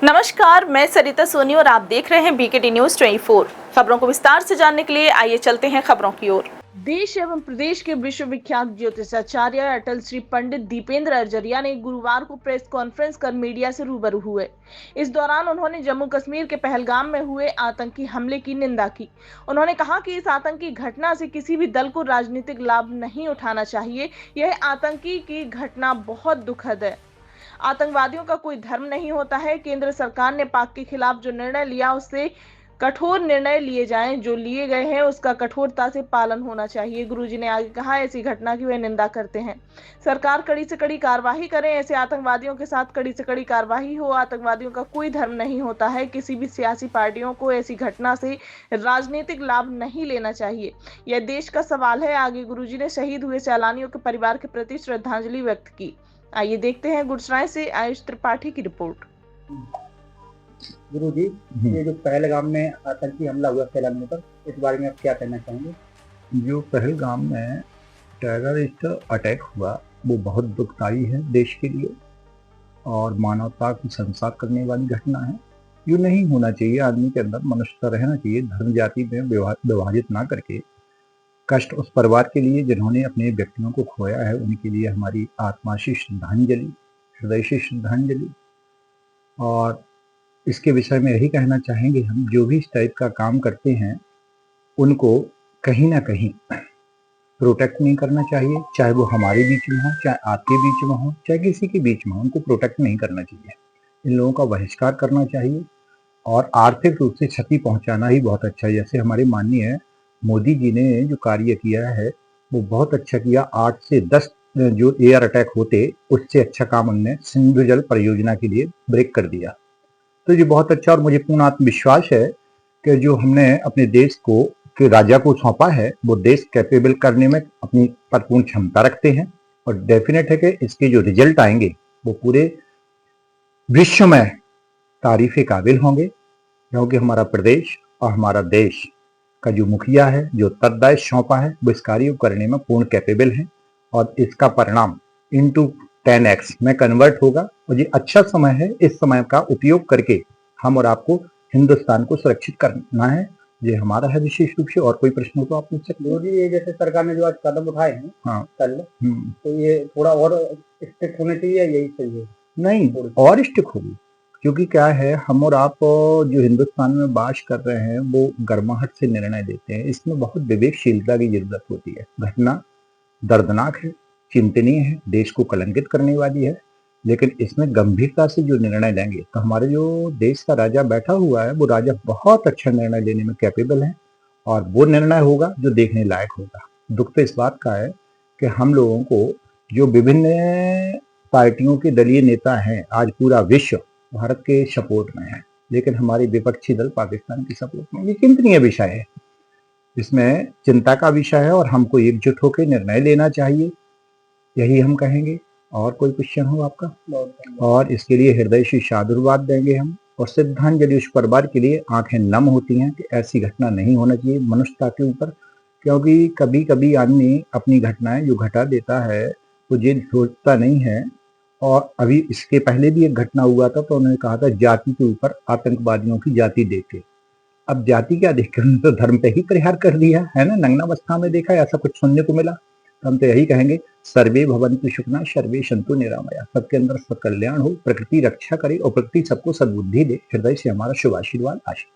नमस्कार, मैं सरिता सोनी और आप देख रहे हैं बीकेटी न्यूज 24। खबरों को विस्तार से जानने के लिए आइए चलते हैं खबरों की ओर। देश एवं प्रदेश के विश्वविख्यात ज्योतिषाचार्य अटल श्री पंडित दीपेंद्र अर्जरिया ने गुरुवार को प्रेस कॉन्फ्रेंस कर मीडिया से रूबरू हुए। इस दौरान उन्होंने जम्मू कश्मीर के पहलगाम में हुए आतंकी हमले की निंदा की। उन्होंने कहा कि इस आतंकी घटना से किसी भी दल को राजनीतिक लाभ नहीं उठाना चाहिए। यह आतंकी की घटना बहुत दुखद है। आतंकवादियों का कोई धर्म नहीं होता है। केंद्र सरकार ने पाक के खिलाफ जो निर्णय लिया उससे कठोर निर्णय लिए जाएं, जो लिए गए हैं उसका कठोरता से पालन होना चाहिए। गुरुजी ने आगे कहा, ऐसी घटना की वे निंदा करते हैं। सरकार कड़ी से कड़ी कार्रवाई करे, ऐसे आतंकवादियों के साथ कड़ी से कड़ी कार्रवाई हो। आतंकवादियों का कोई धर्म नहीं होता है। किसी भी सियासी पार्टियों को ऐसी घटना से राजनीतिक लाभ नहीं लेना चाहिए। यह देश का सवाल है। आगे गुरुजी ने शहीद हुए सैलानियों के परिवार के प्रति श्रद्धांजलि व्यक्त की। आइए देखते हैं गुजरात से आयुष त्रिपाठी की रिपोर्ट। गुरु जी, ये जो पहलगाम में आतंकी हमला हुआ सैलानियों पर, इस बारे में आप क्या कहना चाहेंगे? जो पहलगाम में टेररिस्ट अटैक हुआ वो बहुत दुखदाई है देश के लिए और मानवता की संसार करने वाली घटना है। यूँ नहीं होना चाहिए। आदमी के अंदर मनुष्यता रहना चाहिए। धर्म जाति में विभाजित ना करके कष्ट उस परिवार के लिए जिन्होंने अपने व्यक्तियों को खोया है, उनके लिए हमारी आत्मा से श्रद्धांजलि, हृदय से श्रद्धांजलि। और इसके विषय में यही कहना चाहेंगे, हम जो भी इस टाइप का काम करते हैं उनको कहीं ना कहीं प्रोटेक्ट नहीं करना चाहिए। चाहे वो हमारे बीच में हो, चाहे आपके बीच में हो, चाहे किसी के बीच में हो, उनको प्रोटेक्ट नहीं करना चाहिए। इन लोगों का बहिष्कार करना चाहिए और आर्थिक रूप से क्षति पहुंचाना ही बहुत अच्छा है। जैसे हमारे माननीय मोदी जी ने जो कार्य किया है वो बहुत अच्छा किया। 8 से 10 जो एयर अटैक होते उससे अच्छा काम उनने सिंधु जल परियोजना के लिए ब्रेक कर दिया। तो ये बहुत अच्छा, और मुझे पूर्ण आत्मविश्वास है कि जो हमने अपने देश को के राजा को सौंपा है वो देश कैपेबल करने में अपनी भरपूर क्षमता रखते हैं। और डेफिनेट है कि इसके जो रिजल्ट आएंगे वो पूरे विश्व में तारीफ काबिल होंगे, क्योंकि हमारा प्रदेश और हमारा देश का जो मुखिया है, जो उत्तरदायित्व सौंपा है, वो इस कार्य को करने में पूर्ण कैपेबल है और इसका परिणाम इनटू 10x में कन्वर्ट होगा। और ये अच्छा समय है। इस समय का उपयोग करके हम और आपको हिंदुस्तान को सुरक्षित करना है। ये हमारा है विशेष रूप से। और कोई प्रश्न हो तो आप पूछ सकते हो। ये जैसे सरकार ने जो आज कदम उठाए हैं, हाँ, कल, तो ये थोड़ा और स्ट्रिक्ट होने चाहिए, यही सही है? नहीं, और स्ट्रिक्ट होगी, क्योंकि क्या है, हम और आप जो हिंदुस्तान में बात कर रहे हैं वो गर्माहट से निर्णय देते हैं। इसमें बहुत विवेकशीलता की जरूरत होती है। घटना दर्दनाक है, चिंतनीय है, देश को कलंकित करने वाली है, लेकिन इसमें गंभीरता से जो निर्णय लेंगे तो हमारे जो देश का राजा बैठा हुआ है वो राजा बहुत अच्छा निर्णय लेने में कैपेबल है और वो निर्णय होगा जो देखने लायक होगा। दुख तो इस बात का है कि हम लोगों को जो विभिन्न पार्टियों के दलीय नेता हैं, आज पूरा विश्व भारत के सपोर्ट में है, लेकिन हमारी विपक्षी दल पाकिस्तान की सपोर्ट में। ये चिंतनीय विषय है, इसमें चिंता का विषय है और हमको एकजुट होकर निर्णय लेना चाहिए, यही हम कहेंगे। और कोई क्वेश्चन हो आपका? और इसके लिए हृदय से साधुवाद देंगे हम और श्रद्धांजलि उस परिवार के लिए। आंखें नम होती हैं कि ऐसी घटना नहीं होना चाहिए मनुष्यता के ऊपर, क्योंकि कभी कभी आदमी अपनी घटनाएं जो घटा देता है वो ये सोचता नहीं है। और अभी इसके पहले भी एक घटना हुआ था, तो उन्होंने कहा था जाति के ऊपर आतंकवादियों की जाति देख के। अब जाति क्या देखकर उन्होंने तो धर्म पे ही प्रहार कर दिया है ना। नग्नावस्था में देखा, ऐसा कुछ सुनने को मिला। तो हम तो यही कहेंगे, सर्वे भवन्तु सुखिनः सर्वे सन्तु निरामया। सबके अंदर सब कल्याण हो, प्रकृति रक्षा करे और प्रकृति सबको सद्बुद्धि दे। हृदय से हमारा शुभ आशीर्वाद आशीर्वाद।